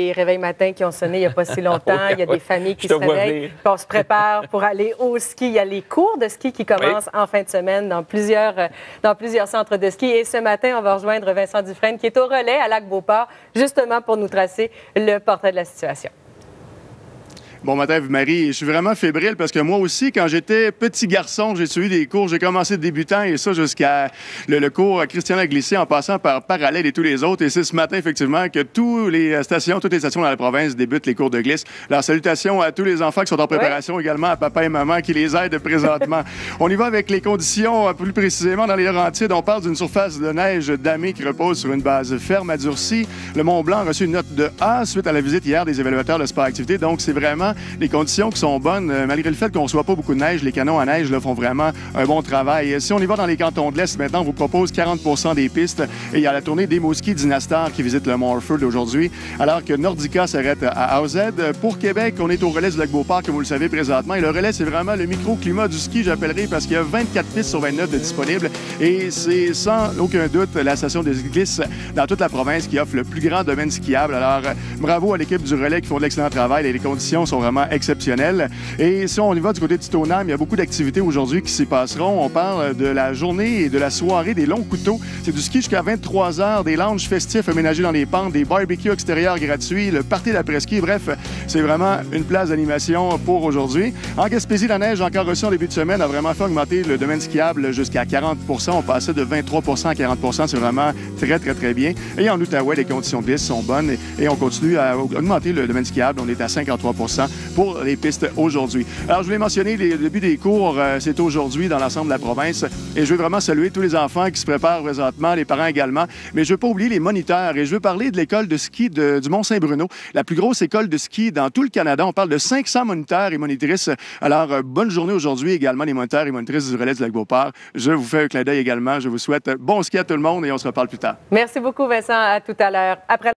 Les réveils matins qui ont sonné il n'y a pas si longtemps. Il y a des familles qui se réveillent. Puis on se prépare pour aller au ski. Il y a les cours de ski qui commencent en fin de semaine dans plusieurs centres de ski. Et ce matin, on va rejoindre Vincent Dufresne qui est au relais à Lac-Beauport, justement pour nous tracer le portrait de la situation. Bon matin, Marie. Je suis vraiment fébrile parce que moi aussi, quand j'étais petit garçon, j'ai suivi des cours. J'ai commencé débutant et ça jusqu'à le cours Christian Glissé en passant par Parallèle et tous les autres. Et c'est ce matin, effectivement, que toutes les stations dans la province débutent les cours de glisse. Alors, salutations à tous les enfants qui sont en préparation, également à papa et maman qui les aident présentement. On y va avec les conditions plus précisément dans les Laurentides. On parle d'une surface de neige damée qui repose sur une base ferme à durcie. Le Mont-Blanc a reçu une note de A suite à la visite hier des évaluateurs de Sport Activité. Donc, c'est vraiment les conditions qui sont bonnes. Malgré le fait qu'on ne reçoit pas beaucoup de neige, les canons à neige là, font vraiment un bon travail. Si on y va dans les cantons de l'Est, maintenant, on vous propose 40 des pistes. Et il y a la tournée d'Emo-Ski Dynastar qui visite le Mont Orford aujourd'hui, alors que Nordica s'arrête à AZ. Pour Québec, on est au relais du Lac-Beauport, comme vous le savez présentement. Et le relais, c'est vraiment le microclimat du ski, j'appellerai, parce qu'il y a 24 pistes sur 29 de disponibles. Et c'est sans aucun doute la station de glisse dans toute la province qui offre le plus grand domaine skiable. Alors, bravo à l'équipe du relais qui font de l'excellent travail et les conditions sont vraiment exceptionnelles. Et si on y va du côté de Titonam, il y a beaucoup d'activités aujourd'hui qui s'y passeront. On parle de la journée et de la soirée des longs couteaux. C'est du ski jusqu'à 23 h, des lounges festifs aménagés dans les pentes, des barbecues extérieurs gratuits, le party d'après-ski. Bref, c'est vraiment une place d'animation pour aujourd'hui. En Gaspésie, la neige encore reçue en début de semaine a vraiment fait augmenter le domaine skiable jusqu'à 40 %. On passait de 23 à 40 %. C'est vraiment très bien. Et en Outaouais, les conditions de glisse sont bonnes et on continue à augmenter le domaine skiable. On est à 53 % pour les pistes aujourd'hui. Alors, je voulais mentionner le début des cours. C'est aujourd'hui dans l'ensemble de la province. Et je veux vraiment saluer tous les enfants qui se préparent présentement, les parents également. Mais je ne veux pas oublier les moniteurs. Et je veux parler de l'école de ski du Mont-Saint-Bruno, la plus grosse école de ski dans tout le Canada. On parle de 500 moniteurs et monitrices. Alors, bonne journée aujourd'hui également, les moniteurs et monitrices du relais du Lac-Beauport. Je vous fais un clin d'œil également. Je vous souhaite bon ski à tout le monde et on se reparle plus tard. Merci beaucoup, Vincent. À tout à l'heure. Après